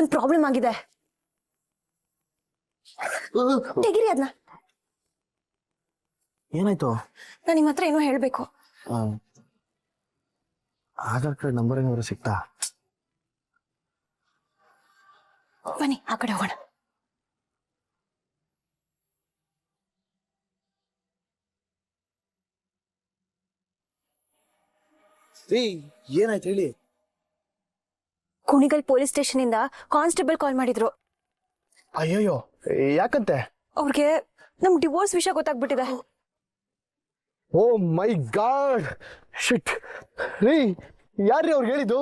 ಒಂದ್ ಪ್ರಾಬ್ಲಮ್ ಆಗಿದೆ. ತೆಗಿರಿ ಅದನ್ನ. ಏನಾಯ್ತು? ನಾನು ನಿಮ್ಮ ಹತ್ರ ಏನೋ ಹೇಳ್ಬೇಕು. ಆಧಾರ್ ಕಾರ್ಡ್ ನಂಬರ್ ಏನಾದ್ರು ಸಿಕ್ತಾ? ಬನ್ನಿ ಆ ಕಡೆ ಹೋಗೋಣ. ಏನಾಯ್ತು ಹೇಳಿ. ಕುಣಿಗಲ್ ಪೊಲೀಸ್ ಸ್ಟೇಷನ್ ಇಂದ ಕಾನ್ಸ್ಟೇಬಲ್ ಕಾಲ್ ಮಾಡಿದ್ರು. ಅಯ್ಯಯ್ಯೋ, ಯಾಕಂತೆ? ಅವ್ರಿಗೆ ನಮ್ ಡಿವೋರ್ಸ್ ವಿಷಯ ಗೊತ್ತಾಗ್ಬಿಟ್ಟಿದೆ. ಓ ಮೈ ಗಾಡ್, ಶಿಟ್. ರೀ, ಯಾರ್ರೀ ಅವ್ರಿಗೆ ಹೇಳಿದ್ದು?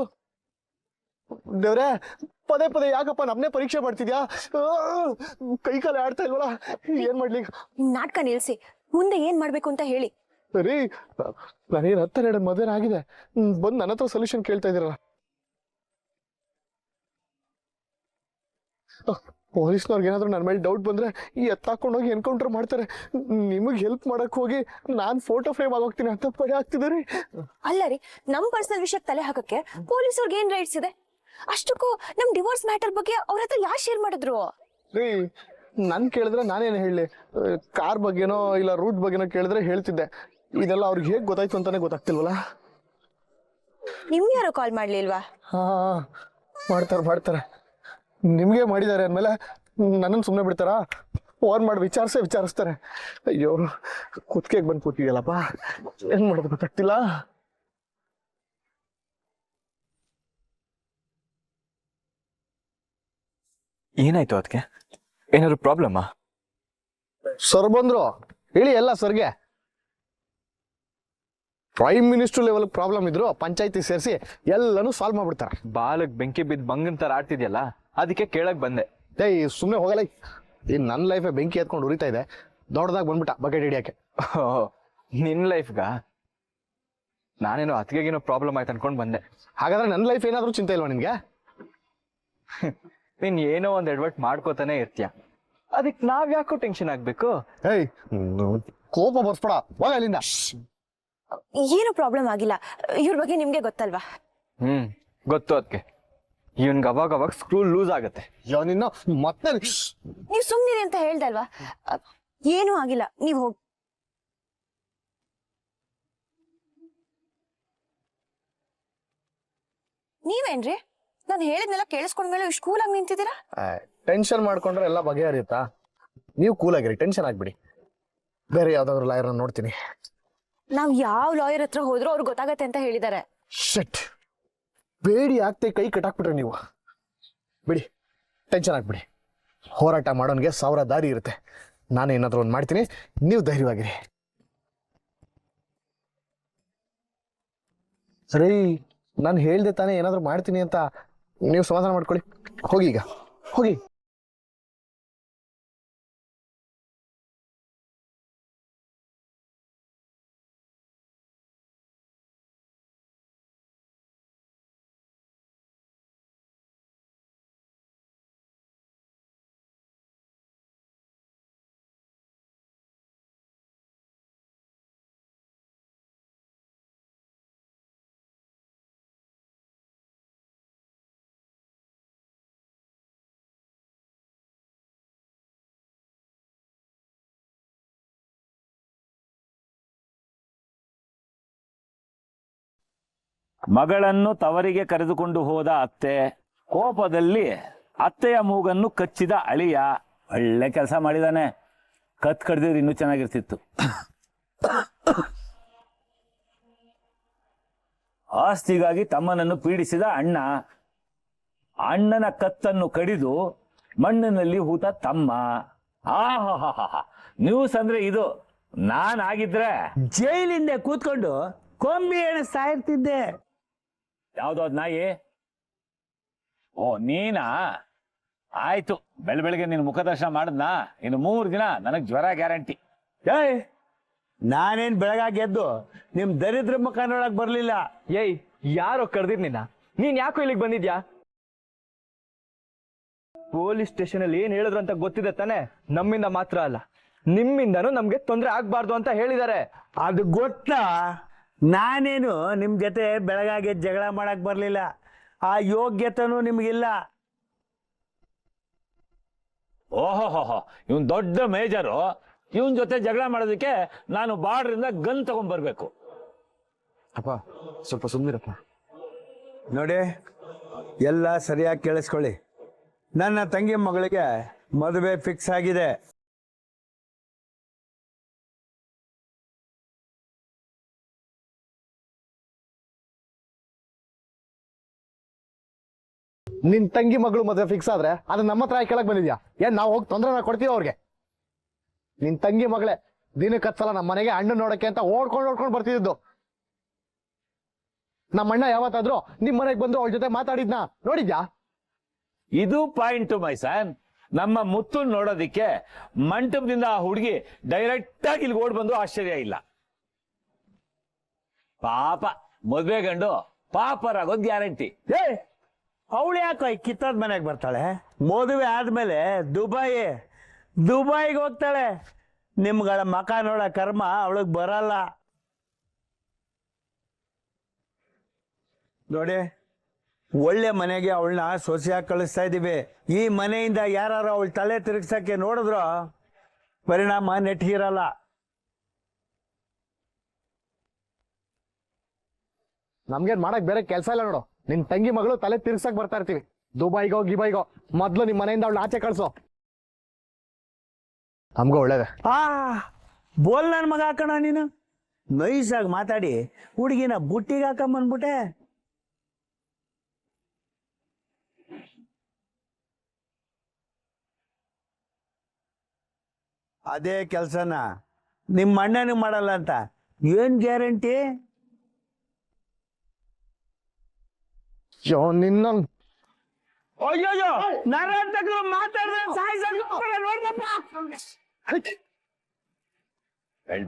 ದೇವ್ರೆ, ಪದೇ ಪದೇ ಯಾಕಪ್ಪ ನಮ್ನೇ ಪರೀಕ್ಷೆ ಮಾಡ್ತಿದ್ಯಾ? ಕೈ ಕಾಲ ಆಡ್ತಾ ಇಲ್ವಲ್ಲ, ಏನ್ ಮಾಡ್ಲಿ? ನಾಟಕ ನಿಲ್ಸಿ, ಮುಂದೆ ಏನ್ ಮಾಡ್ಬೇಕು ಅಂತ ಹೇಳಿ. ರೀ, ನನಗೇನು 10 ಮದುವೆ ಆಗಿದೆ, ಬಂದು ನನ್ನ ಹತ್ರ ಸೊಲ್ಯೂಷನ್ ಕೇಳ್ತಾ ಇದ್ದೀರಲ್ಲ. ಪೊಲೀಸ್ನವ್ರಿಗೆ ಏನಾದ್ರು ನನ್ನ ಮೇಲೆ ಡೌಟ್ ಬಂದ್ರೆ ಎತ್ತಾಕೊಂಡೋಗಿ ಎನ್ಕೌಂಟರ್ ಮಾಡ್ತಾರೆ. ನಿಮಗೆ ಹೆಲ್ಪ್ ಮಾಡಕ್ ಹೋಗಿ ನಾನ್ ಫೋಟೋ ಫ್ರೇಮ್ ಆಗೋಗ್ತೀನಿ ಅಂತ ಭಯ ಆಗ್ತಿದೆ ರೀ. ಅಲ್ಲ ರೀ, ನಮ್ ಪರ್ಸನಲ್ ವಿಷಯಕ್ಕೆ ತಲೆ ಹಾಕಕ್ಕೆ ಪೊಲೀಸವ್ರಿಗೆ ಏನ್ ರೈಟ್ಸ್ ಇದೆ? ಅಷ್ಟಕ್ಕೂ ನಮ್ ಡಿವೋರ್ಸ್ ಮ್ಯಾಟರ್ ಬಗ್ಗೆ ಅವ್ರ ಹತ್ರ ಯಾರು ಶೇರ್ ಮಾಡಿದ್ರು? ರೀ, ನನ್ ಕೇಳಿದ್ರೆ ನಾನೇನು ಹೇಳಿ? ಕಾರ್ ಬಗ್ಗೆನೋ ಇಲ್ಲ ರೂಟ್ ಬಗ್ಗೆನೋ ಕೇಳಿದ್ರೆ ಹೇಳ್ತಿದ್ದೆ. ಇದೆಲ್ಲ ಅವ್ರಿಗೆ ಹೇಗ್ ಗೊತ್ತಾಯ್ತು ಅಂತಾನೆ ಗೊತ್ತಾಗ್ತಿಲ್ವಲ್ಲ. ನಿಮ್ಗೆ ಯಾರೋ ಕಾಲ್ ಮಾಡ್ಲಿಲ್ವಾ? ಹಾ, ಮಾಡ್ತಾರೆ. ನಿಮ್ಗೆ ಮಾಡಿದ್ದಾರೆ ಅಂದ್ಮೇಲೆ ನನ್ನನ್ನು ಸುಮ್ಮನೆ ಬಿಡ್ತಾರಾ? ಫೋನ್ ಮಾಡಿ ವಿಚಾರಿಸ್ತಾರೆ. ಅಯ್ಯೋ, ಕುತ್ತಿಗೆಗೆ ಬಂದು ಕೂತಿದ್ಯಲ್ಲಪ್ಪ, ಏನ್ ಮಾಡೋದು ಗೊತ್ತಾಗ್ತಿಲ್ಲ. ಏನಾಯ್ತು ಅದಕ್ಕೆ? ಏನಾದ್ರು ಪ್ರಾಬ್ಲಮ್ಮಾ? ಸರ್ ಬಂದ್ರು, ಹೇಳಿ ಎಲ್ಲ ಸರ್ಗೆ. ಪ್ರೈಮ್ ಮಿನಿಸ್ಟರ್ ಲೆವೆಲ್ ಪ್ರಾಬ್ಲಮ್ ಇದ್ರು ಪಂಚಾಯತಿ ಸೇರಿಸಿ ಎಲ್ಲಾನು ಸಾಲ್ವ್ ಮಾಡ್ಬಿಡ್ತಾರೆ. ಬಾಲಕ್ ಬೆಂಕಿ ಬಿದ್ದು ಬಂಗನ್ ತರ ಆಡ್ತಿದ್ಯಲ್ಲ, ಅದಕ್ಕೆ ಕೇಳಕ್ ಬಂದೆ. ಏಯ್, ಸುಮ್ಮನೆ ಹೋಗಲ್ಲ. ಈ ನನ್ನ ಲೈಫೇ ಬೆಂಕಿ ಎತ್ಕೊಂಡು ಉರಿತಾ ಇದೆ, ದೊಡ್ಡದಾಗ ಬಂದ್ಬಿಟ್ಟ ಬಕೆಟ್ ಹಿಡಿಯಕ್ಕೆ. ನಿನ್ ಲೈಫ್ಗ? ನಾನೇನೋ ಅತಿಗೆಗೇನೋ ಪ್ರಾಬ್ಲಮ್ ಆಯ್ತು ಅನ್ಕೊಂಡ್ ಬಂದೆ. ಹಾಗಾದ್ರೆ ನನ್ನ ಲೈಫ್ ಏನಾದ್ರೂ ಚಿಂತೆ ಇಲ್ವಾ ನಿನ್ಗೆ? ನೀನ್ ಏನೋ ಒಂದ್ ಎಡ್ವರ್ಟ್ ಮಾಡ್ಕೋತಾನೆ ಇರ್ತೀಯ, ಅದಕ್ ನಾವ್ ಯಾಕೋ ಟೆನ್ಷನ್ ಆಗ್ಬೇಕು? ಏಯ್, ಕೋಪ ಬರ್ಸ್ಬೇಡ, ಹೋಗ ಅಲ್ಲಿಂದ. ಏನು ಪ್ರಾಬ್ಲಮ್ ಆಗಿಲ್ಲ, ಇವ್ರ ಬಗ್ಗೆ ನಿಮ್ಗೆ ಗೊತ್ತಲ್ವಾ? ಗೊತ್ತು. ಅದಕ್ಕೆ ಇವನ್ಗೆ ಅವಾಗ ಸ್ಕ್ರೂ ಲೂಸ್ ಆಗತ್ತೆ. ನಿನ್ನ ಮತ್ತೆ ನೀವ್ ಸುಮ್ನಿರಿ ಅಂತ ಹೇಳ್ದಲ್ವಾ? ಏನೂ ಆಗಿಲ್ಲ, ನೀವ್ ಹೋಗಿ. ನೀವೇನ್ರಿ, ನಾನು ಹೇಳಿದ್ನೆಲ್ಲ ಕೇಳಿಸ್ಕೊಂಡ್ಮೇಲೆ ಇಷ್ಟು ಕೂಲಾಗಿ ನಿಂತಿದ್ದೀರಾ? ಟೆನ್ಷನ್ ಮಾಡ್ಕೊಂಡ್ರೆ ಎಲ್ಲ ಬಗೆಹರಿಯುತ್ತಾ? ನೀವು ಕೂಲ್ ಆಗಿರಿ, ಟೆನ್ಷನ್ ಆಗ್ಬಿಡಿ. ಬೇರೆ ಯಾವ್ದಾದ್ರು ಲಾಯರ್ ನೋಡ್ತೀನಿ. ನಾವ್ ಯಾವ ಲಾಯರ್ ಹತ್ರ ಹೋದ್ರು ಅವ್ರಿಗೆ ಗೊತ್ತಾಗತ್ತೆ ಅಂತ ಹೇಳಿದಾರೆ. ಶಟ್, ಬೇಡಿ ಆಗ್ತೆ ಕೈ ಕಟ್ಟಾಕ್ಬಿಟ್ರೆ ನೀವು. ಬಿಡಿ, ಟೆನ್ಷನ್ ಆಗ್ಬಿಡಿ. ಹೋರಾಟ ಮಾಡೋನ್ಗೆ 1000 ದಾರಿ ಇರುತ್ತೆ. ನಾನು ಏನಾದ್ರು ಒಂದು ಮಾಡ್ತೀನಿ, ನೀವು ಧೈರ್ಯವಾಗಿರಿ. ಸರಿ, ನಾನು ಹೇಳ್ದೆ ತಾನೇ ಏನಾದ್ರು ಮಾಡ್ತೀನಿ ಅಂತ. ನೀವು ಸಮಾಧಾನ ಮಾಡ್ಕೊಳ್ಳಿ. ಹೋಗಿ ಈಗ, ಹೋಗಿ. ಮಗಳನ್ನು ತವರಿಗೆ ಕರೆದುಕೊಂಡು ಹೋದ ಅತ್ತೆ, ಕೋಪದಲ್ಲಿ ಅತ್ತೆಯ ಮೂಗನ್ನು ಕಚ್ಚಿದ ಅಳಿಯ. ಒಳ್ಳೆ ಕೆಲಸ ಮಾಡಿದಾನೆ, ಕತ್ ಕಡ್ದಿದ್ರೆ ಇನ್ನೂ ಚೆನ್ನಾಗಿರ್ತಿತ್ತು. ಆಸ್ತಿಗಾಗಿ ತಮ್ಮನನ್ನು ಪೀಡಿಸಿದ ಅಣ್ಣ, ಅಣ್ಣನ ಕತ್ತನ್ನು ಕಡಿದು ಮಣ್ಣಿನಲ್ಲಿ ಹೂತ ತಮ್ಮ. ಆಹಾ, ನ್ಯೂಸ್ ಅಂದ್ರೆ ಇದು. ನಾನಾಗಿದ್ರೆ ಜೈಲಿಂದ ಕೂತ್ಕೊಂಡು ಕೊಂಬಿ ಎಣಿಸ್ತಾ ಇರ್ತಿದ್ದೆ. ಯಾವ್ದು ಅದ್ ನಾಯಿ? ಓ, ನೀನಾ? ಆಯ್ತು, ಬೆಳಗ್ಗೆ ನಿನ್ ಮುಖದರ್ಶನ ಮಾಡದ್ನಾ? ಇನ್ನು 3 ದಿನ ನನಗ್ ಜ್ವರ ಗ್ಯಾರಂಟಿ. ಏಯ್, ನಾನೇನ್ ಬೆಳಗಾಗಿ ಎದ್ದು ನಿಮ್ ದರಿದ್ರ ಮುಖ ನೋಡಕ್ ಬರ್ಲಿಲ್ಲ. ಏಯ್, ಯಾರೋ ಕರ್ದಿರ್ ನಿನ್ನ? ನೀನ್ ಯಾಕೋ ಇಲ್ಲಿಗೆ ಬಂದಿದ್ಯಾ? ಪೊಲೀಸ್ ಸ್ಟೇಷನ್ ಅಲ್ಲಿ ಏನ್ ಹೇಳಿದ್ರು ಅಂತ ಗೊತ್ತಿದೆ ತಾನೆ? ನಮ್ಮಿಂದ ಮಾತ್ರ ಅಲ್ಲ, ನಿಮ್ಮಿಂದನೂ ನಮ್ಗೆ ತೊಂದರೆ ಆಗ್ಬಾರ್ದು ಅಂತ ಹೇಳಿದ್ದಾರೆ. ಅದು ಗೊತ್ತಾ? ನಾನೇನು ನಿಮ್ ಜೊತೆ ಬೆಳಗಾಗಿ ಜಗಳ ಮಾಡಕ್ ಬರ್ಲಿಲ್ಲ. ಆ ಯೋಗ್ಯತೆನೂ ನಿಮ್ಗಿಲ್ಲ. ಓಹೋ ಇವನ್ ದೊಡ್ಡ ಮೇಜರು. ಇವನ್ ಜೊತೆ ಜಗಳ ಮಾಡೋದಕ್ಕೆ ನಾನು ಬಾರ್ಡ್ರಿಂದ ಗನ್ ತಗೊಂಡ್ಬರ್ಬೇಕು. ಅಪ್ಪ ಸ್ವಲ್ಪ ಸುಮ್ಮನಿರಪ್ಪ. ನೋಡಿ, ಎಲ್ಲ ಸರಿಯಾಗಿ ಕೇಳಿಸ್ಕೊಳ್ಳಿ. ನನ್ನ ತಂಗಿ ಮಗಳಿಗೆ ಮದುವೆ ಫಿಕ್ಸ್ ಆಗಿದೆ. ನಿನ್ ತಂಗಿ ಮಗಳು ಮದುವೆ ಫಿಕ್ಸ್ ಆದ್ರೆ ಅದು ನಮ್ಮ ಹತ್ರ ಕೇಳಕ್ ಬಂದಿದ್ಯಾ? ಏನ್ ನಾವು ಹೋಗಿ ತೊಂದ್ರೆ ಕೊಡ್ತೀವಿ ಅವ್ರಿಗೆ? ನಿನ್ ತಂಗಿ ಮಗಳೇ ದಿನಕ್ಕೆ 10 ಸಲ ನಮ್ಮ ಮನೆಗೆ ಹಣ್ಣು ನೋಡಕ್ಕೆ ಅಂತ ಓಡ್ಕೊಂಡು ಬರ್ತಿದ್ದು. ನಮ್ಮ ಅಣ್ಣ ಯಾವತ್ತಾದ್ರೂ ನಿಮ್ ಮನೆಗೆ ಬಂದು ಅವಳ ಜೊತೆ ಮಾತಾಡಿದ್ನಾ ನೋಡಿದ್ಯಾ? ಇದು ಪಾಯಿಂಟ್ ಮೈ ಸನ್. ನಮ್ಮ ಮುತ್ತು ನೋಡೋದಿಕ್ಕೆ ಮಂಟಪದಿಂದ ಆ ಹುಡುಗಿ ಡೈರೆಕ್ಟ್ ಆಗಿ ಇಲ್ಲಿ ಓಡ್ ಬಂದು ಆಶ್ಚರ್ಯ ಇಲ್ಲ. ಪಾಪ ಮದ್ವೆ ಗಂಡು ಪಾಪರಾಗೋದ್ ಗ್ಯಾರಂಟಿ. ಅವಳು ಯಾಕೋ ಈ ಕಿತ್ತದ ಮನೆಗೆ ಬರ್ತಾಳೆ? ಮದುವೆ ಆದ್ಮೇಲೆ ದುಬೈಗೆ ಹೋಗ್ತಾಳೆ. ನಿಮ್ಗಳ ಮಕ ನೋಡ ಕರ್ಮ ಅವಳಿಗೆ ಬರಲ್ಲ. ನೋಡಿ, ಒಳ್ಳೆ ಮನೆಗೆ ಅವಳನ್ನ ಸೊಸೆಯಾಗಿ ಕಳಿಸ್ತಾ ಇದ್ದೀವಿ. ಈ ಮನೆಯಿಂದ ಯಾರು ಅವಳ ತಲೆ ತಿರುಗ್ಸಕ್ಕೆ ನೋಡಿದ್ರು ಪರಿಣಾಮ ನೆಟ್ಗಿರಲ್ಲ. ನಮ್ಗೇನ್ ಮಾಡಕ್ ಬೇರೆ ಕೆಲಸ ಇಲ್ಲ ನೋಡು. ನಿನ್ ತಂಗಿ ಮಗಳು ತಲೆ ತಿರ್ಗ್ಸಕ್ ಬರ್ತಾ ಇರ್ತೀವಿ. ದುಬೈಗೋ ಗಿಬೈಗೋ ಮೊದ್ಲು ನಿಮ್ ಮನೆಯಿಂದ ಅವಳು ಆಚೆ ಕಳ್ಸೋ. ನಮ್ಗೂ ಒಳ್ಳೇದೆ. ಬೋಲ್ ನನ್ ಮಗ ಹಾಕೋಣ. ನೀನು ನೈಸಾಗಿ ಮಾತಾಡಿ ಹುಡುಗಿನ ಬುಟ್ಟಿಗೆ ಹಾಕೊಂಬಂದ್ಬಿಟ್ಟೆ. ಅದೇ ಕೆಲ್ಸನ ನಿಮ್ಮ ಅಣ್ಣನಿಗೆ ಮಾಡಲ್ಲ ಅಂತ ಏನ್ ಗ್ಯಾರಂಟಿ? ನಿನ್ನ ಅಯ್ಯೋ ನರಾಂತಕರು ಮಾತಾಡಿದ್ರೆ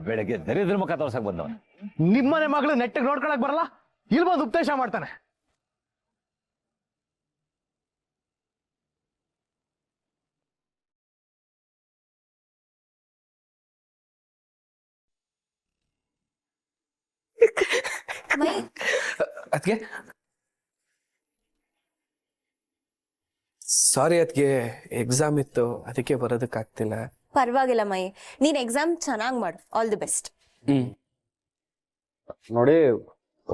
ಬೆಳಗ್ಗೆ ದರಿದ್ರ ಮುಖ ತೋರ್ಸಕ್ ಬಂದವ. ನಿಮ್ಮನೆ ಮಗಳು ನೆಟ್ಟಿಗೆ ನೋಡ್ಕೊಳಕ್ ಬರಲ್ಲ, ಇಲ್ಲಿ ಬಂದು ಉಪದೇಶ ಮಾಡ್ತಾನೆ. ಅದ್ಗೆ ಸಾರಿ, ಅದ್ಗೆ ಎಕ್ಸಾಮ್ ಇತ್ತು, ಅದಕ್ಕೆ ಬರೋದಕ್ಕಾಗ್ತಿಲ್ಲ. ಪರವಾಗಿಲ್ಲ ಮೈ, ನೀನ್ ಎಕ್ಸಾಮ್ ಚೆನ್ನಾಗ್ ಮಾಡು. All the best. ನೋಡಿ,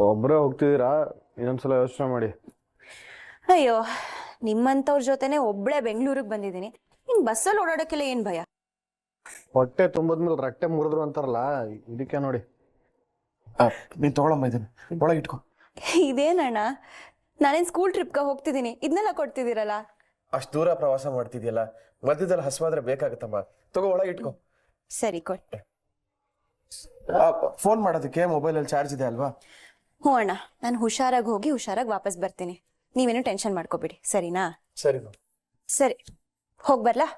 ಒಬ್ರೇ ಹೋಗ್ತಿದ್ದೀರಾ, ಇನ್ನೊಂದ್ಸಲ ಯೋಚನೆ ಮಾಡಿ. ಅಯ್ಯೋ, ನಿಮ್ಮಂತವ್ರ ಜೊತೆನೆ ಒಬ್ಳೆ ಬೆಂಗಳೂರಿಗೆ ಬಂದಿದ್ದೀನಿ. ನಿಂಗ್ ಬಸ್ಸಲ್ಲಿ ಓಡಾಡಕ್ಕೆಲ್ಲ ಏನ್ ಭಯ? ಹೊಟ್ಟೆ ತುಂಬದ್ಮೇಲೆ ರಟ್ಟೆ ಮುರಿದ್ರು ಅಂತಾರಲ್ಲ, ಇದಕ್ಕೆ ನೋಡಿ. ನೀನ್ ತಗೊಳಮ್ಮ, ಇದನ್ನ ಒಳಗೆ ಇಟ್ಕೊ. ಇದೇನಣ್ಣ, ನಾನೇನ್ ಸ್ಕೂಲ್ ಟ್ರಿಪ್ಗೆ ಹೋಗ್ತಿದ್ದೀನಿ, ಇದನ್ನೆಲ್ಲ ಕೊಡ್ತಿದ್ದೀರಲ್ಲ? ಅಷ್ಟು ದೂರ ಪ್ರವಾಸ ಮಾಡ್ತಿದ್ಯಲ್ಲ, ಮಧ್ಯದಲ್ಲಿ ಹಸುವಾದ್ರೆ ಬೇಕಾಗತ್ತಮ್ಮ. ತಗೋ, ಒಳಗೆ ಇಟ್ಕೊ. ಸರಿ, ಕೊಟ್ಟೆ. ಫೋನ್ ಮಾಡೋದಕ್ಕೆ ಮೊಬೈಲಲ್ಲಿ ಚಾರ್ಜ್ ಇದೆ ಅಲ್ವಾ? ಹ್ಞೂ ಅಣ್ಣ, ನಾನು ಹುಷಾರಾಗಿ ಹೋಗಿ ಹುಷಾರಾಗಿ ವಾಪಸ್ ಬರ್ತೀನಿ. ನೀವೇನು ಟೆನ್ಷನ್ ಮಾಡ್ಕೋಬೇಡಿ, ಸರಿನಾ? ಸರಿ. ಸರಿ, ಹೋಗ್ ಬರ್ಲಾ?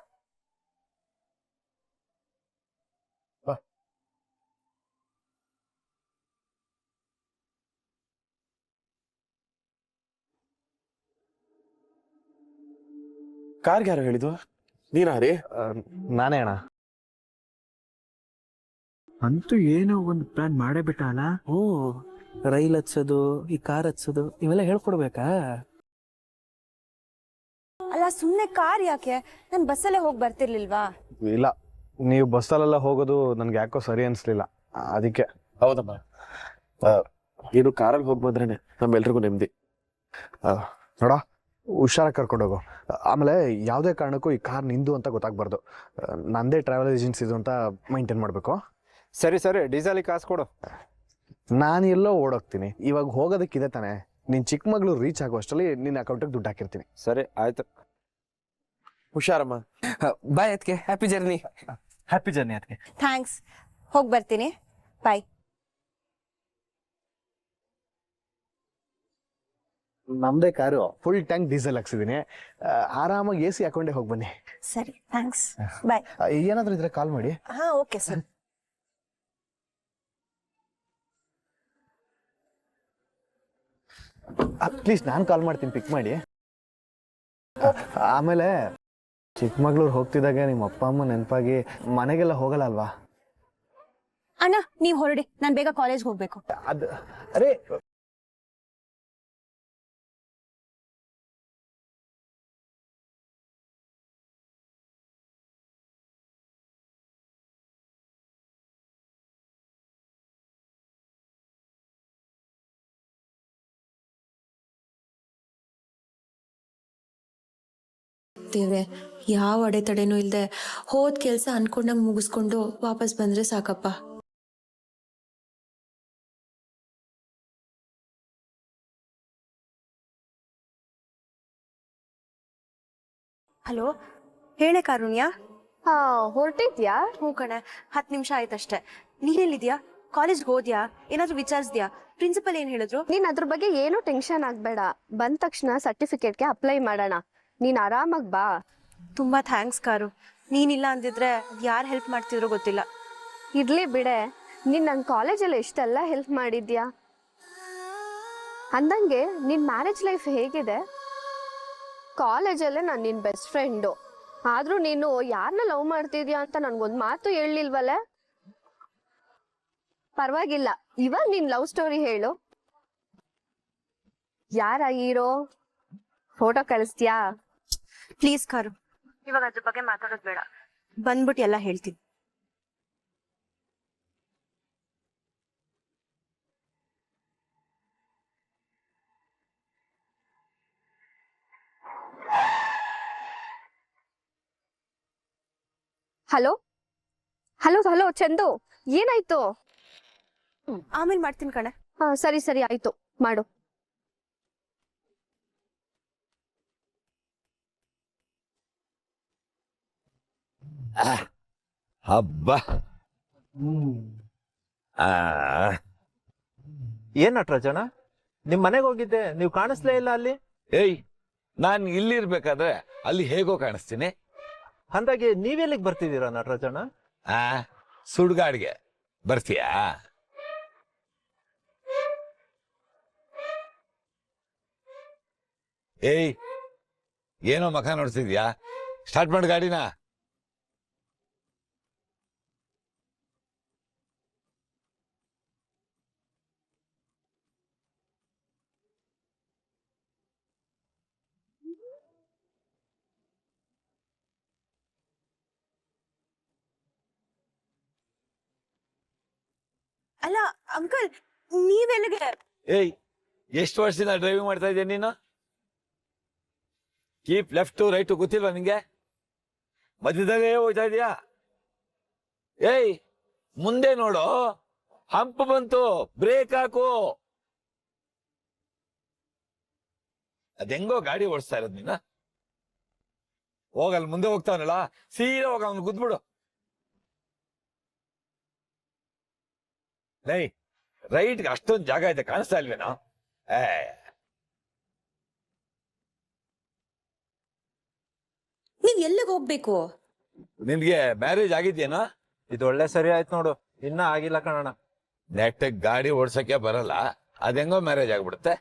ಕಾರ್ಗೆ ಯಾರು ಹೇಳಿದ್ದು? ನೀನಾ ರೀ? ನಾನೇ ಅಣ್ಣ. ಅಂತೂ ಏನೋ ಒಂದು ಪ್ಲಾನ್ ಮಾಡೇ ಬಿಟ್ಟ ಅಲ್ಲ. ರೈಲ್ ಹತ್ಸೋದು, ಈ ಕಾರ್ ಹತ್ಸೋದು, ಇವೆಲ್ಲ ಹೇಳ್ಕೊಡ್ಬೇಕಾ? ಅಲ್ಲ, ಸುಮ್ಮನೆ ಕಾರ್ ಯಾಕೆ? ನಾನು ಬಸ್ಸಲ್ಲೇ ಹೋಗಿ ಬರ್ತಿರ್ಲಿಲ್ವಾ? ಇಲ್ಲ, ನೀವು ಬಸ್ಸಲ್ಲೆಲ್ಲ ಹೋಗೋದು ನನ್ಗೆ ಯಾಕೋ ಸರಿ ಅನ್ಸ್ಲಿಲ್ಲ, ಅದಕ್ಕೆ. ಹೌದಮ್ಮ, ನೀನು ಕಾರಲ್ಲಿ ಹೋಗಿ ಬಂದ್ರೇನೆ ನಮ್ಮೆಲ್ರಿಗೂ ನೆಮ್ಮದಿ. ನೋಡ, ಹುಷಾರಾಗಿ ಕರ್ಕೊಂಡೋಗು. ಆಮೇಲೆ ಯಾವುದೇ ಕಾರಣಕ್ಕೂ ಈ ಕಾರ್ ನಿಂದು ಅಂತ ಗೊತ್ತಾಗ್ಬಾರ್ದು. ನಂದೇ ಟ್ರಾವೆಲ್ ಏಜೆನ್ಸಿ ಇದು ಅಂತ ಮೈಂಟೈನ್ ಮಾಡಬೇಕು. ಸರಿ, ಡೀಸೆಲಿಗೆ ಕಾಸು ಕೊಡು. ನಾನು ಎಲ್ಲೋ ಓಡೋಗ್ತೀನಿ, ಇವಾಗ ಹೋಗೋದಕ್ಕಿದೆ ತಾನೆ. ನಿನ್ನ ಚಿಕ್ಕಮಗಳೂರು ರೀಚ್ ಆಗೋ ಅಷ್ಟರಲ್ಲಿ ನಿನ್ನ ಅಕೌಂಟಿಗೆ ದುಡ್ಡು ಹಾಕಿರ್ತೀನಿ. ಸರಿ, ಆಯ್ತು. ಹುಷಾರಮ್ಮ. ಬಾಯ್ ಅದಕ್ಕೆ. Happy journey. ಹ್ಯಾಪಿ ಜರ್ನಿ ಅದಕ್ಕೆ. ಥ್ಯಾಂಕ್ಸ್. ಹೋಗಿ ಬರ್ತೀನಿ. ಬಾಯ್. ನಮ್ದೇ ಕಾರು, ಫುಲ್ ಟ್ಯಾಂಕ್ ಡೀಸೆಲ್ ಹಾಕ್ಸಿದ್ದೀನಿ. ಆರಾಮಾಗಿ AC ಹಾಕೊಂಡೇ ಹೋಗಿ ಬನ್ನಿ. ಸರಿ, ಥ್ಯಾಂಕ್ಸ್. ಬಾಯ್. ಏನಾದರೂ ಇದ್ರೆ ಕಾಲ್ ಮಾಡಿ. ಹಾ, ಓಕೆ ಸರ್. ಪ್ಲೀಸ್, ನಾನು ಕಾಲ್ ಮಾಡ್ತೀನಿ, ಪಿಕ್ ಮಾಡಿ. ಆಮೇಲೆ ಚಿಕ್ಕಮಗಳೂರು ಹೋಗ್ತಿದ್ದಾಗೆ ನಿಮ್ಮ ಅಪ್ಪ ಅಮ್ಮ ನೆನಪಾಗಿ ಮನೆಗೆಲ್ಲ ಹೋಗಲ್ಲ ಅಲ್ವಾ? ಅಣ್ಣ, ನೀವು ಹೊರಡಿ, ನಾನು ಬೇಗ ಕಾಲೇಜ್ಗೆ ಹೋಗ್ಬೇಕು. ಅರೆ ದೇವ್ರೆ, ಯಾವ ಅಡೆತಡೆನೂ ಇಲ್ಲದೆ ಹೋದ ಕೆಲಸ ಅನ್ಕೊಂಡಂಗೆ ಮುಗಿಸ್ಕೊಂಡು ವಾಪಸ್ ಬಂದ್ರೆ ಸಾಕಪ್ಪ. ಹಲೋ, ಹೇಳೆ ಕಾರುಣ್ಯ. ಹೊರಟಿದ್ಯಾ? ಹ್ಞೂ ಕಣೆ, 10 ನಿಮಿಷ ಆಯ್ತಷ್ಟೇ. ನೀನೆಲ್ಲಿದ್ಯಾ? ಕಾಲೇಜ್ಗೆ ಹೋದ್ಯಾ? ಏನಾದ್ರೂ ವಿಚಾರಿಸ್ದ್ಯಾ? ಪ್ರಿನ್ಸಿಪಲ್ ಏನ್ ಹೇಳಿದ್ರು? ನೀನ್ ಅದ್ರ ಬಗ್ಗೆ ಏನೂ ಟೆನ್ಷನ್ ಆಗ್ಬೇಡ. ಬಂದ ತಕ್ಷಣ ಸರ್ಟಿಫಿಕೇಟ್ಗೆ ಅಪ್ಲೈ ಮಾಡೋಣ. ನೀನ್ ಆರಾಮಾಗಿ ಬಾ. ತುಂಬಾ ಥ್ಯಾಂಕ್ಸ್ ಕಾರು. ನೀನಿಲ್ಲ ಅಂದಿದ್ರೆ ಯಾರು ಹೆಲ್ಪ್ ಮಾಡ್ತಿದ್ರು ಗೊತ್ತಿಲ್ಲ. ಇರ್ಲಿ ಬಿಡೆ, ನೀನ್ ನನ್ ಕಾಲೇಜಲ್ಲಿ ಎಷ್ಟೆಲ್ಲ ಹೆಲ್ಪ್ ಮಾಡಿದ್ಯಾ. ಅಂದಂಗೆ ನಿನ್ ಮ್ಯಾರೇಜ್ ಲೈಫ್ ಹೇಗಿದೆ? ಕಾಲೇಜಲ್ಲೇ ನಾನು ನಿನ್ ಬೆಸ್ಟ್ ಫ್ರೆಂಡು, ಆದ್ರೂ ನೀನು ಯಾರನ್ನ ಲವ್ ಮಾಡ್ತಿದ್ಯಾ ಅಂತ ನನ್ಗೊಂದ್ ಮಾತು ಹೇಳಿಲ್ವಲ್ಲ. ಪರವಾಗಿಲ್ಲ, ಇವಾಗ ನಿನ್ ಲವ್ ಸ್ಟೋರಿ ಹೇಳು. ಯಾರ ಹೀರೋ? ಫೋಟೋ ಕಳಿಸ್ತೀಯಾ? ಪ್ಲೀಸ್ ಕಾರು, ಇವಾಗ ಅದ್ರ ಬಗ್ಗೆ ಮಾತಾಡೋದು ಬೇಡ. ಬಂದ್ಬಿಟ್ಟು ಎಲ್ಲ ಹೇಳ್ತೀನಿ. ಹಲೋ ಹಲೋ ಹಲೋ ಚಂದು, ಏನಾಯ್ತು? ಆಮೇಲೆ ಮಾಡ್ತೀನಿ ಕಣೆ. ಸರಿ ಸರಿ ಆಯ್ತು, ಮಾಡು. ಹಬ್ಬ. ಏನ್ ನಟರಾಜಣ್ಣ, ನಿಮ್ ಮನೆಗೆ ಹೋಗಿದ್ದೆ, ನೀವು ಕಾಣಿಸ್ಲೇ ಇಲ್ಲ ಅಲ್ಲಿ. ಏಯ್, ನಾನ್ ಇಲ್ಲಿರ್ಬೇಕಾದ್ರೆ ಅಲ್ಲಿ ಹೇಗೋ ಕಾಣಿಸ್ತೀನಿ. ಅಂದಾಗೆ ನೀವೆಲ್ಲಿಗೆ ಬರ್ತಿದ್ದೀರಾ ನಟರಾಜಣ್ಣ? ಸುಡ್ಗಾಡ್ಗೆ ಬರ್ತೀಯಾ? ಏಯ್, ಏನೋ ಮಖ ನೋಡ್ತಿದ್ಯಾ? ಸ್ಟಾರ್ಟ್ ಮಾಡಿ ಗಾಡಿನ. ಅಲ್ಲ ಅಂಕಲ್, ನೀವೆಲ್ಲಿಗೆ? ಏಯ್, ಎಷ್ಟು ವರ್ಷದಿಂದ ಡ್ರೈವಿಂಗ್ ಮಾಡ್ತಾ ಇದ್ಯಾ ನೀನು? ಕೀಪ್ ಲೆಫ್ಟ್ ರೈಟ್ ಗೊತ್ತಿಲ್ವಾ ನಿಂಗೆ? ಮಧ್ಯದಲ್ಲೇ ಹೋಗ್ತಾ ಇದೀಯಾ? ಏಯ್, ಮುಂದೆ ನೋಡು, ಹಂಪ್ ಬಂತು, ಬ್ರೇಕ್ ಹಾಕು. ಅದೆಂಗೋ ಗಾಡಿ ಓಡಿಸ್ತಾ ಇರೋದು ನೀನ. ಹೋಗಲ್, ಮುಂದೆ ಹೋಗ್ತಾವನಲ್ಲ, ಸೀದಾ ಹೋಗ, ಅವ್ನು ಗುದ್ಬಿಡು. ಲೈ, ರೈಟ್ಗೆ ಅಷ್ಟೊಂದು ಜಾಗ ಇದೆ, ಕಾಣಿಸ್ತಾ ಇಲ್ವೇನೋ? ನೀವ್ ಎಲ್ಲಿಗೆ ಹೋಗ್ಬೇಕು? ನಿನ್ಗೆ ಮ್ಯಾರೇಜ್ ಆಗಿದ್ಯೇನೋ? ಇದು ಒಳ್ಳೆ ಸರಿ ಆಯ್ತು ನೋಡು, ಇನ್ನ ಆಗಿಲ್ಲ ಕಣಣ್ಣ. ನೆಟ್ಟಗ್ ಗಾಡಿ ಓಡ್ಸಕ್ಕೆ ಬರಲ್ಲ, ಅದೆಂಗೋ ಮ್ಯಾರೇಜ್ ಆಗ್ಬಿಡುತ್ತೆ.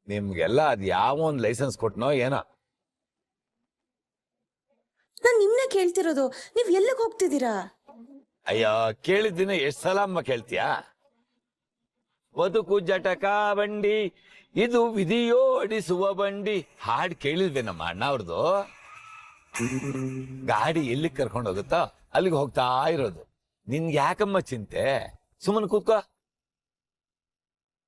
ನಿಮ್ಗೆಲ್ಲ ಅದ್ ಯಾವ ಒಂದ್ ಲೈಸೆನ್ಸ್ ಕೊಟ್ನೋ ಏನೋ. ನಾನ್ ನಿಮ್ನೆ ಕೇಳ್ತಿರೋದು, ನೀವ್ ಎಲ್ಲಿಗೆ ಹೋಗ್ತಿದ್ದೀರಾ? ಅಯ್ಯೋ, ಕೇಳಿದ್ದಿನ ಎಷ್ಟ್ ಸಲ ಅಮ್ಮ ಕೇಳ್ತೀಯಾ? ಬದುಕು ಜಟಕ ಬಂಡಿ, ಇದು ವಿಧಿಯೋ ಅಡಿಸುವ ಬಂಡಿ. ಹಾಡ್ ಕೇಳಿದ್ವಿ ನಮ್ಮ ಅಣ್ಣ ಅವ್ರದ್ದು. ಗಾಡಿ ಎಲ್ಲಿ ಕರ್ಕೊಂಡು ಹೋಗುತ್ತೋ ಅಲ್ಲಿಗೆ ಹೋಗ್ತಾ ಇರೋದು. ನಿನ್ಗೆ ಯಾಕಮ್ಮ ಚಿಂತೆ? ಸುಮ್ಮನೆ ಕೂತ್ಕೋ.